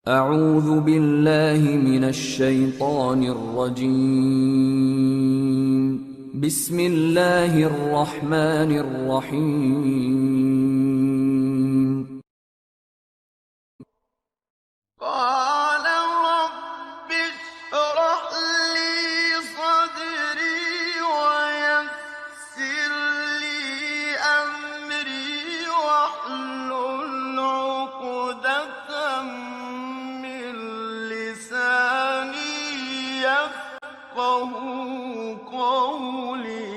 أعوذ بالله من الشيطان الرجيم بسم الله الرحمن الرحيم قال رب اشرح لي صدري ويسر لي أمري واحلل عقدة من لساني يفقه قولي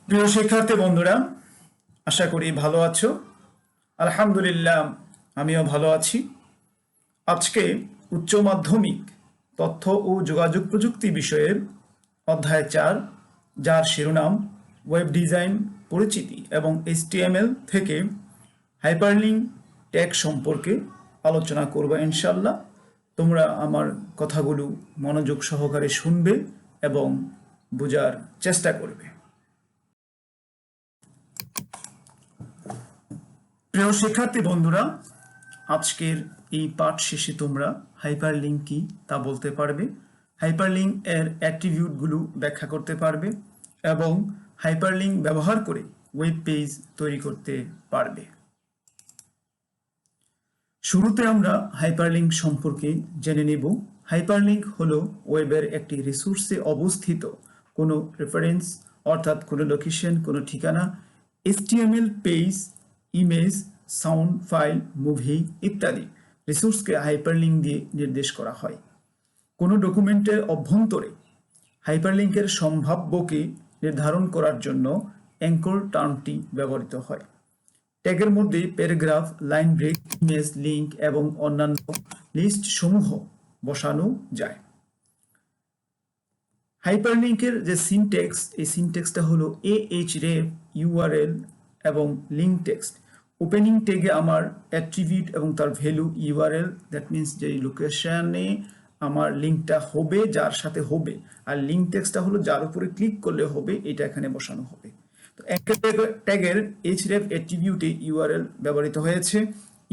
প্রিয় শিক্ষার্থী বন্ধুরা, আশা করি ভালো আছো। আলহামদুলিল্লাহ, আমিও ভালো আছি। আজকে উচ্চ মাধ্যমিক তথ্য ও যোগাযোগ প্রযুক্তি বিষয়ের অধ্যায় 4, যার শিরোনাম ওয়েব ডিজাইন পরিচিতি এবং HTML থেকে হাইপারলিঙ্ক ট্যাগ সম্পর্কে আলোচনা করব ইনশাল্লাহ। তোমরা আমার কথাগুলো মনোযোগ সহকারে শুনবে এবং বোঝার চেষ্টা করবে। প্রিয় শিক্ষার্থী বন্ধুরা, আজকের এই পাঠ শেষে তোমরা হাইপারলিঙ্ক কি তা বলতে পারবে, হাইপারলিঙ্ক এর অ্যাট্রিবিউটগুলো ব্যাখ্যা করতে পারবে এবং হাইপারলিঙ্ক ব্যবহার করে ওয়েব পেজ তৈরি করতে পারবে। শুরুতে আমরা হাইপারলিঙ্ক সম্পর্কে জেনে নেব। হাইপারলিঙ্ক হলো ওয়েবের একটি রিসোর্সে অবস্থিত কোনো রেফারেন্স, অর্থাৎ কোনো লোকেশন, কোনো ঠিকানা, HTML page, image, sound file, movie ইত্যাদি রিসোর্সকে হাইপারলিঙ্ক দিয়ে নির্দেশ করা হয়। কোনো ডকুমেন্টের অভ্যন্তরে হাইপারলিঙ্কের সম্ভাব্যকে নির্ধারণ করার জন্য অ্যাঙ্কর টার্মটি ব্যবহৃত হয়। ট্যাগের মধ্যে paragraph, line break, image, link এবং অন্যান্য লিস্ট সমূহ বসানো যায়। হাইপারলিঙ্কের যে সিনট্যাক্স, এই সিনট্যাক্সটা হলো ahref, URL এবং লিঙ্ক টেক্সট। ওপেনিং ট্যাগে আমার অ্যাট্রিবিউট এবং তার ভ্যালু URL, দ্যাট মিনস যে লোকেশনে আমার লিঙ্কটা হবে, যার সাথে হবে, আর লিঙ্ক টেক্সটটা হলো যার উপরে ক্লিক করলে হবে, এটা এখানে বসানো হবে। তো অ্যাঙ্কর ট্যাগের href অ্যাট্রিবিউটে URL ব্যবহৃত হয়েছে।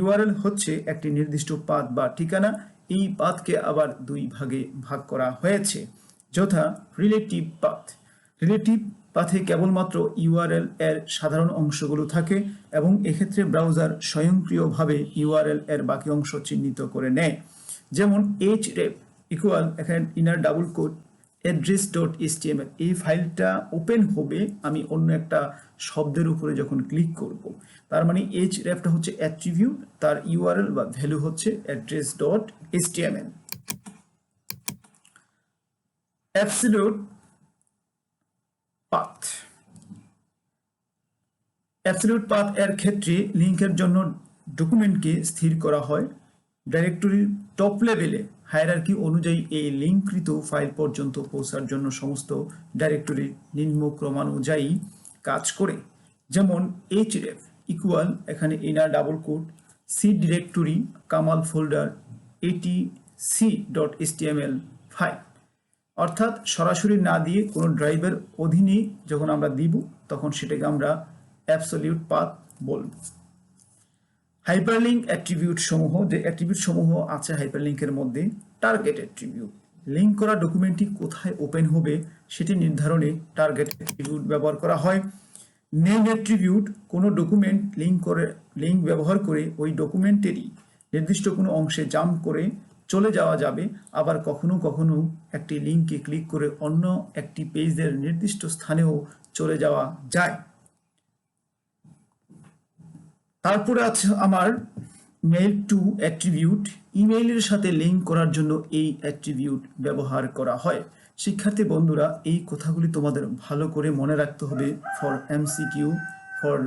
URL হচ্ছে একটি নির্দিষ্ট পাথ বা ঠিকানা। এই পাথকে আবার দুই ভাগে ভাগ করা হয়েছে, যথা রিলেটিভ পাথ। রিলেটিভ পাথে কেবলমাত্র URL এর সাধারণ অংশগুলো থাকে এবং এক্ষেত্রে ব্রাউজার স্বয়ংক্রিয়ভাবে URL এর বাকি অংশ চিহ্নিত করে নেয়। যেমন href ইকুয়াল, এখানে ইনার ডাবল কোট, address.html, এই ফাইলটা ওপেন হবে আমি অন্য একটা শব্দের উপরে যখন ক্লিক করব। তার মানে hrefটা হচ্ছে অ্যাট্রিবিউট, তার URL বা ভ্যালু হচ্ছে address.html। Absolute path, absolute path এর ক্ষেত্রে লিঙ্কের জন্য ডকুমেন্টকে স্থির করা হয়। ডাইরেক্টরির টপ লেভেলে হায়ারার্কি অনুযায়ী এই লিঙ্ককৃত ফাইল পর্যন্ত পৌঁছার জন্য সমস্ত ডাইরেক্টরি নিম্ন ক্রমানুযায়ী কাজ করে। যেমন href ইকুয়াল, এখানে inner double quote, C directory, Kamal folder, etc.html file. অর্থাৎ সরাসরি না দিয়ে কোনো ড্রাইভের অধীনে যখন আমরা দিব, তখন সেটাকে আমরা অ্যাবসলিউট পাথ বলব। হাইপারলিঙ্ক অ্যাট্রিবিউট সমূহ, যে অ্যাট্রিবিউট সমূহ আছে হাইপারলিঙ্কের মধ্যে, টার্গেট অ্যাট্রিবিউট, লিঙ্ক করা ডকুমেন্টটি কোথায় ওপেন হবে সেটি নির্ধারণে টার্গেট অ্যাট্রিবিউট ব্যবহার করা হয়। নেম অ্যাট্রিবিউট, কোনো ডকুমেন্ট লিঙ্ক ব্যবহার করে ওই ডকুমেন্টেরই নির্দিষ্ট কোনো অংশে জাম্প করে চলে যাওয়া যাবে, আবার কখনো কখনো একটি লিঙ্কে ক্লিক করে অন্য একটি পেজের নির্দিষ্ট স্থানেও চলে যাওয়া যায়। তারপরে আছে আমার মেইল টু অ্যাট্রিবিউট, ইমেইলের সাথে লিঙ্ক করার জন্য এই অ্যাট্রিবিউট ব্যবহার করা হয়। শিক্ষার্থী বন্ধুরা, এই কথাগুলি তোমাদের ভালো করে মনে রাখতে হবে ফর MCQ, ফর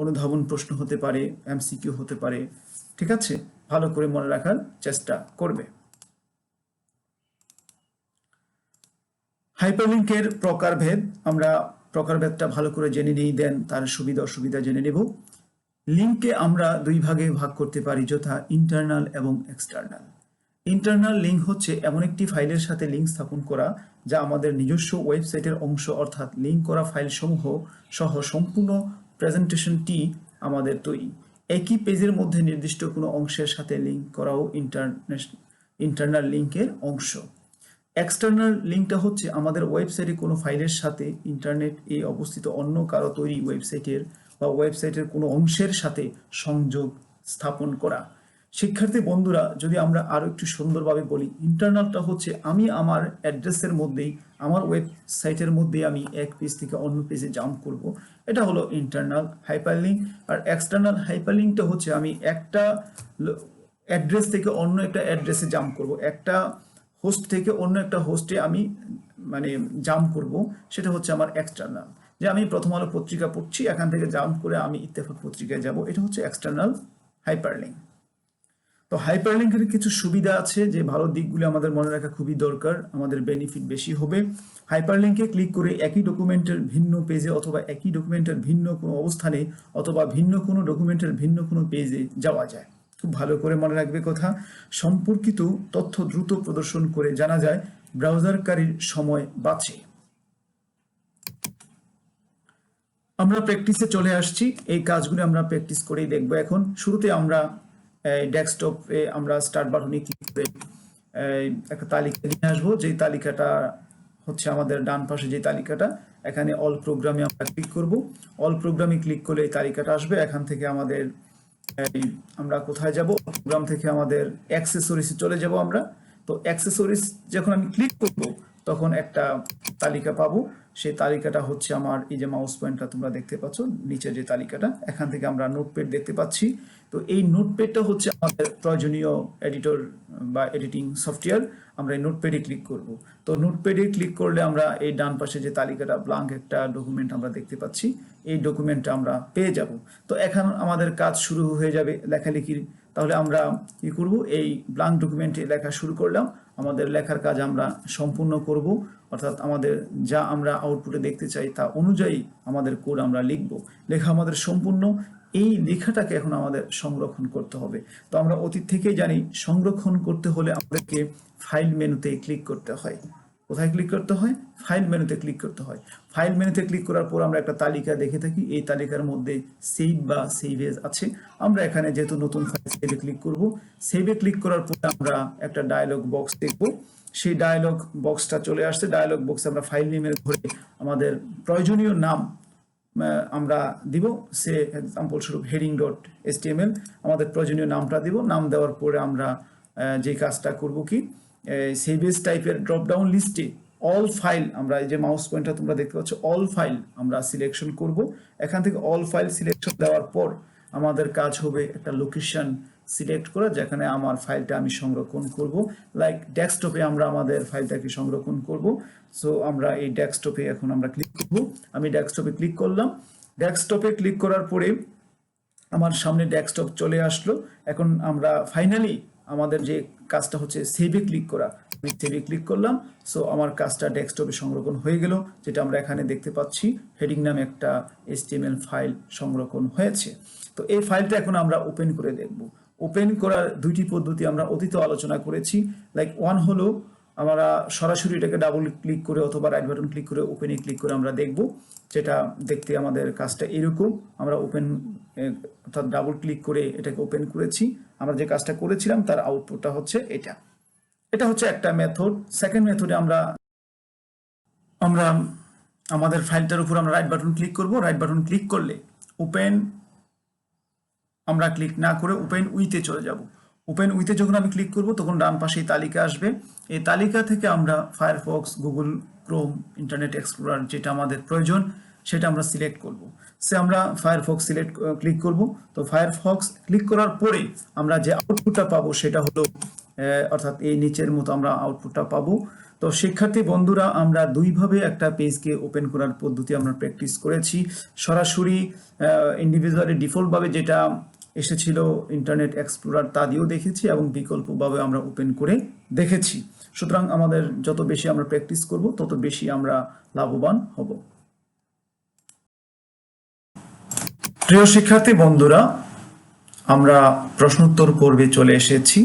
অনুধাবন প্রশ্ন হতে পারে, MCQ হতে পারে, ঠিক আছে? ভালো করে মনে রাখার চেষ্টা করবে। হাইপারলিংকের প্রকারভেদ, আমরা প্রকারভেদটা ভালো করে জেনে নিই, দেন তার সুবিধা অসুবিধা জেনে নেব। লিঙ্ককে আমরা দুই ভাগে ভাগ করতে পারি, যথা ইন্টারনাল এবং এক্সটার্নাল। ইন্টারনাল লিঙ্ক হচ্ছে এমন একটি ফাইলের সাথে লিঙ্ক স্থাপন করা যা আমাদের নিজস্ব ওয়েবসাইটের অংশ, অর্থাৎ লিঙ্ক করা ফাইল সমূহ সহ সম্পূর্ণ প্রেজেন্টেশনটি আমাদের তৈরি। একই পেজের মধ্যে নির্দিষ্ট কোনো অংশের সাথে লিঙ্ক করাও ইন্টারনাল লিঙ্কের অংশ। এক্সটার্নাল লিঙ্কটা হচ্ছে আমাদের ওয়েবসাইটে কোনো ফাইলের সাথে ইন্টারনেট এ অবস্থিত অন্য কারো তৈরি ওয়েবসাইটের বা ওয়েবসাইটের কোনো অংশের সাথে সংযোগ স্থাপন করা। শিক্ষার্থী বন্ধুরা, যদি আমরা আরো একটু সুন্দরভাবে বলি, ইন্টারনালটা হচ্ছে আমি আমার অ্যাড্রেসের মধ্যেই, আমার ওয়েবসাইটের মধ্যে আমি এক পেজ থেকে অন্য পেজে জাম্প করব, এটা হলো ইন্টারনাল হাইপারলিংক। আর এক্সটার্নাল হাইপারলিংকটা হচ্ছে আমি একটা অ্যাড্রেস থেকে অন্য একটা অ্যাড্রেসে জাম্প করব, একটা হোস্ট থেকে অন্য একটা হোস্টে আমি জাম্প করব, সেটা হচ্ছে আমার এক্সটার্নাল। যে আমি প্রথম আলো পত্রিকা পড়ছি, এখান থেকে জাম্প করে আমি ইত্তেফাক পত্রিকায় যাব, এটা হচ্ছে এক্সটার্নাল হাইপারলিংক। তো হাইপারলিংকের কিছু সুবিধা আছে, যে ভালো দিকগুলো আমাদের মনে রাখা খুবই দরকার, আমাদের বেনিফিট বেশি হবে। হাইপারলিংকে ক্লিক করে একই ডকুমেন্টের ভিন্ন পেজে অথবা একই ডকুমেন্টের ভিন্ন কোনো অবস্থানে অথবা ভিন্ন কোনো ডকুমেন্টের ভিন্ন কোনো পেজে যাওয়া যায়। খুব ভালো করে মনে রাখবে কথা। সম্পর্কিত তথ্য দ্রুত প্রদর্শন করে জানা যায়, ব্রাউজারকারীর সময় বাঁচে। আমরা প্র্যাকটিসে চলে আসছি, এই কাজগুলো আমরা প্র্যাকটিস করেই দেখবো। এখন শুরুতে আমরা ডেস্কটপে আমরা স্টার্ট বাটনে ক্লিক করে একটা তালিকা নিয়ে আসবো, যে তালিকাটা হচ্ছে আমাদের ডান পাশে যে তালিকাটা, এখানে অল প্রোগ্রামে আমরা ক্লিক করব। অল প্রোগ্রামে ক্লিক করলে এই তালিকাটা আসবে। এখান থেকে আমাদের আমরা কোথায় যাব, প্রোগ্রাম থেকে আমাদের অ্যাক্সেসরিজে চলে যাব আমরা। তো অ্যাক্সেসরিজ যখন আমি ক্লিক করব তখন একটা তালিকা পাবো, সেই তালিকাটা হচ্ছে আমার এই যে মাউস পয়েন্টটা তোমরা দেখতে পাচ্ছ নিচে যে তালিকাটা, এখান থেকে আমরা নোটপ্যাড দেখতে পাচ্ছি। তো এই নোটপ্যাডটা হচ্ছে আমাদের প্রয়োজনীয় এডিটর বা এডিটিং সফটওয়্যার, আমরা এই নোটপ্যাডে ক্লিক করব। তো নোটপ্যাডে ক্লিক করলে আমরা এই ডান পাশে যে তালিকাটা ব্ল্যাঙ্ক একটা ডকুমেন্ট আমরা দেখতে পাচ্ছি, এই ডকুমেন্টটা আমরা পেয়ে যাব। তো এখন আমাদের কাজ শুরু হয়ে যাবে লেখালেখির। তাহলে আমরা কি করব, এই ব্ল্যাঙ্ক ডকুমেন্টে লেখা শুরু করলাম, আমাদের লেখার কাজ আমরা সম্পূর্ণ করব, অর্থাৎ আমাদের যা আমরা আউটপুটে দেখতে চাই তা অনুযায়ী আমাদের কোড আমরা লিখব। লেখা আমাদের সম্পূর্ণ, এই লেখাটাকে এখন আমাদের সংরক্ষণ করতে হবে। তো আমরা অতীত থেকেই জানি, সংরক্ষণ করতে হলে আমাদেরকে ফাইল মেনুতে ক্লিক করতে হয়। কোথায় ক্লিক করতে হয়? ফাইল মেনুতে ক্লিক করতে হয়। ফাইল মেনুতে ক্লিক করার পর আমরা একটা তালিকা দেখে থাকি, এই তালিকার মধ্যে সেভ বা সেভ এজ আছে। আমরা এখানে যেহেতু নতুন ফাইল, সেভে ক্লিক করব। সেভে ক্লিক করার পর আমরা একটা ডায়লগ বক্স দেখব, সেই ডায়লগ বক্সটা চলে আসছে। ডায়লগ বক্সে আমরা ফাইল নেমের ঘরে আমাদের প্রয়োজনীয় নাম আমরা দিব, সে এক্সাম্পল স্বরূপ heading.html আমাদের প্রয়োজনীয় নামটা দিব। নাম দেওয়ার পরে আমরা যে কাজটা করব কি, সেভ এজ টাইপের ড্রপ ডাউন লিস্টে অল ফাইল, আমরা এই যে মাউস পয়েন্টটা তোমরা দেখতে পাচ্ছ, অল ফাইল আমরা সিলেকশন করব। এখান থেকে অল ফাইল সিলেকশন দেওয়ার পর আমাদের কাজ হবে একটা লোকেশন সিলেক্ট করা, যেখানে আমার ফাইলটা আমি সংরক্ষণ করব। লাইক ডেস্কটপে আমরা আমাদের ফাইলটাকে সংরক্ষণ করব। সো আমরা এই ডেস্কটপে এখন আমরা ক্লিক করব। আমি ডেস্কটপে ক্লিক করলাম। ডেস্কটপে ক্লিক করার পরে আমার সামনে ডেস্কটপ চলে আসলো। এখন আমরা ফাইনালি আমাদের যে কাজটা হচ্ছে সেভে ক্লিক করা, আমি সেভে ক্লিক করলাম। সো আমার কাজটা ডেস্কটপে সংরক্ষণ হয়ে গেল, যেটা আমরা এখানে দেখতে পাচ্ছি, হেডিং নামে একটা HTML ফাইল সংরক্ষণ হয়েছে। তো এই ফাইলটা এখন আমরা ওপেন করে দেখব। ওপেন করার দুইটি পদ্ধতি আমরা অতীতে আলোচনা করেছি। লাইক ওয়ান হলো আমরা সরাসরি এটাকে ডাবল ক্লিক করে অথবা রাইট বাটন ক্লিক করে ওপেনে ক্লিক করে আমরা দেখব, যেটা দেখতে আমাদের কাজটা এরকম। আমরা ওপেন অর্থাৎ ডাবল ক্লিক করে এটাকে ওপেন করেছি, আমরা যে কাজটা করেছিলাম তার আউটপুটটা হচ্ছে এটা। এটা হচ্ছে একটা মেথড। সেকেন্ড মেথডে আমরা আমাদের ফাইলটার উপর আমরা রাইট বাটন ক্লিক করব। রাইট বাটন ক্লিক করলে ওপেন আমরা ক্লিক না করে ওপেন উইথে চলে যাব। ওপেন উইথে যখন আমি ক্লিক করব তখন ডান পাশে তালিকা আসবে। এই তালিকা থেকে আমরা Firefox, Google Chrome, internet explorer যেটা আমাদের প্রয়োজন সেটা আমরা সিলেক্ট করব। সে আমরা ফায়ারফক্স ক্লিক করব। তো ফায়ারফক্স ক্লিক করার পরে আমরা যে আউটপুটটা পাবো সেটা হলো অর্থাৎ এই নিচের মতো আমরা আউটপুটটা পাবো। তো শিক্ষার্থী বন্ধুরা, আমরা দুইভাবে একটা পেজকে ওপেন করার পদ্ধতি আমরা প্র্যাকটিস করেছি। সরাসরি ইন্ডিভিজুয়ালি ডিফল্টভাবে যেটা এসেছিল ইন্টারনেট এক্সপ্লোরার, তা দিয়েও দেখেছি এবং বিকল্পভাবে আমরা ওপেন করে দেখেছি। সুতরাং আমাদের যত বেশি আমরা প্র্যাকটিস করব তত বেশি আমরা লাভবান হব। প্রিয় শিক্ষার্থী বন্ধুরা, আমরা প্রশ্নোত্তর পর্বে চলে এসেছি।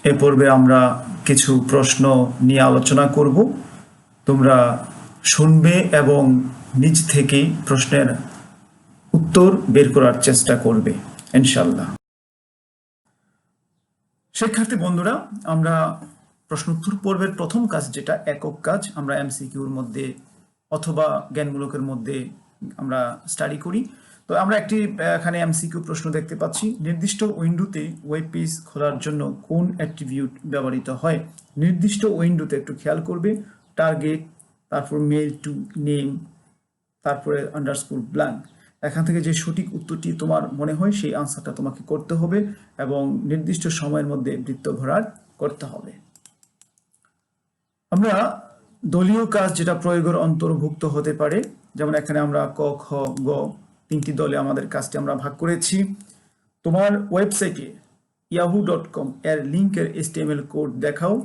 এ পর্বে আমরা কিছু প্রশ্ন নিয়ে আলোচনা করব। তোমরা শুনবে এবং নিজ থেকেই প্রশ্নের উত্তর বের করার চেষ্টা করবে ইনশাআল্লাহ। শিক্ষার্থী বন্ধুরা, আমরা প্রশ্নোত্তর পর্বের প্রথম কাজ, যেটা একক কাজ, আমরা এমসিকিউর মধ্যে অথবা জ্ঞানমূলকের মধ্যে আমরা স্টাডি করি। তো আমরা একটি এখানে এমসিকিউ প্রশ্ন দেখতে পাচ্ছি, নির্দিষ্ট উইন্ডোতে ওয়েব পেজ খোলার জন্য কোন অ্যাট্রিবিউট ব্যবহৃত হয়? নির্দিষ্ট উইন্ডোতে একটু খেয়াল করবে, টার্গেট, তারপর মেল টু নেম, তারপরে আন্ডারস্কোর ব্ল্যাঙ্ক। এখান থেকে যে সঠিক উত্তরটি তোমার মনে হয় সেই আনসারটা তোমাকে করতে হবে এবং নির্দিষ্ট সময়ের মধ্যে বৃত্ত ভরাট করতে হবে। আমরা দলীয় কাজ যেটা প্রয়োগের অন্তর্ভুক্ত হতে পারে, যেমন এখানে আমরা ক, খ, গ তিনটি দলে আমাদের কাজটি আমরা ভাগ করেছি। তোমার ওয়েবসাইটে yahoo.com এর লিঙ্কের HTML কোড দেখাও,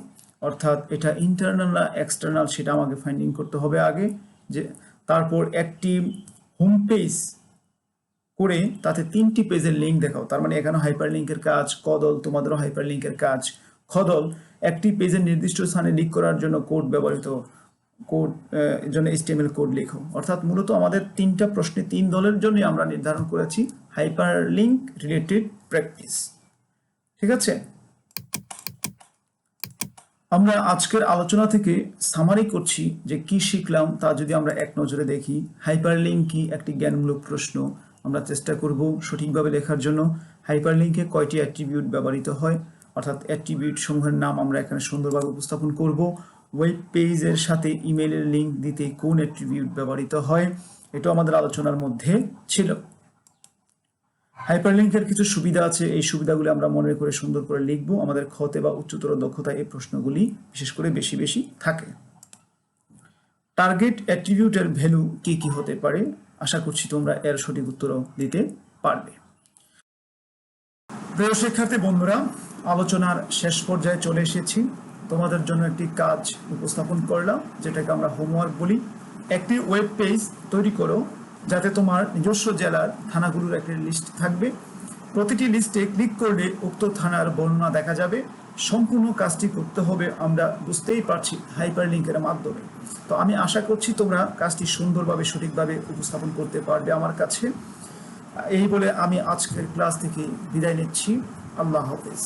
অর্থাৎ এটা ইন্টারনাল না এক্সটার্নাল সেটা আমাকে ফাইন্ডিং করতে হবে আগে। যে তারপর একটি হোম পেজ করে তাতে 3টি পেজের লিঙ্ক দেখাও, তার মানে এখানে হাইপার লিঙ্কের কাজ। ক দল, তোমাদেরও হাইপার লিঙ্কের কাজ। খ দল, একটি পেজের নির্দিষ্ট স্থানে লিঙ্ক করার জন্য কোড ব্যবহৃত, কোড এর জন্য HTML কোড লেখো। অর্থাৎ মূলত আমাদের 3টা প্রশ্নে 3 দলের জন্য আমরা নির্ধারণ করেছি হাইপার লিঙ্ক রিলেটেড প্র্যাকটিস। ঠিক আছে, আমরা আজকের আলোচনা থেকে সামারি করছি যে কি শিখলাম তা যদি আমরা এক নজরে দেখি। হাইপার লিঙ্ক কি? একটি জ্ঞানমূলক প্রশ্ন। আমরা চেষ্টা করব সঠিকভাবে লেখার জন্য। হাইপার লিঙ্কে কয়টি অ্যাট্রিবিউট ব্যবহৃত হয়, অর্থাৎ অ্যাট্রিবিউট সমূহের নাম আমরা এখানে সুন্দরভাবে উপস্থাপন করব। ওয়েব পেজের সাথে ইমেইলের লিঙ্ক দিতে কোন অ্যাট্রিবিউট ব্যবহৃত হয়, এটা আমাদের আলোচনার মধ্যে ছিল। হাইপারলিংকের কিছু সুবিধা আছে, এই সুবিধাগুলি আমরা মনে করে সুন্দর করে লিখব। আমাদের ক্ষতে বা উচ্চতর দক্ষতা এই প্রশ্নগুলি বিশেষ করে বেশি বেশি থাকে। টার্গেট অ্যাট্রিবিউটের ভ্যালু কি কি হতে পারে? আশা করছি তোমরা এর সঠিক উত্তরও দিতে পারবে। প্রিয় শিক্ষার্থী বন্ধুরা, আলোচনার শেষ পর্যায়ে চলে এসেছি। তোমাদের জন্য একটি কাজ উপস্থাপন করলাম, যেটাকে আমরা হোমওয়ার্ক বলি। একটি ওয়েব পেজ তৈরি করো যাতে তোমার নিজস্ব জেলার থানাগুলোর একটি লিস্ট থাকবে। প্রতিটি লিস্টে ক্লিক করলে উক্ত থানার বর্ণনা দেখা যাবে। সম্পূর্ণ কাজটি করতে হবে, আমরা বুঝতেই পারছি, হাইপার লিঙ্কের মাধ্যমে। তো আমি আশা করছি তোমরা কাজটি সুন্দরভাবে সঠিকভাবে উপস্থাপন করতে পারবে আমার কাছে। এই বলে আমি আজকের ক্লাস থেকে বিদায় নিচ্ছি। আল্লাহ হাফেজ।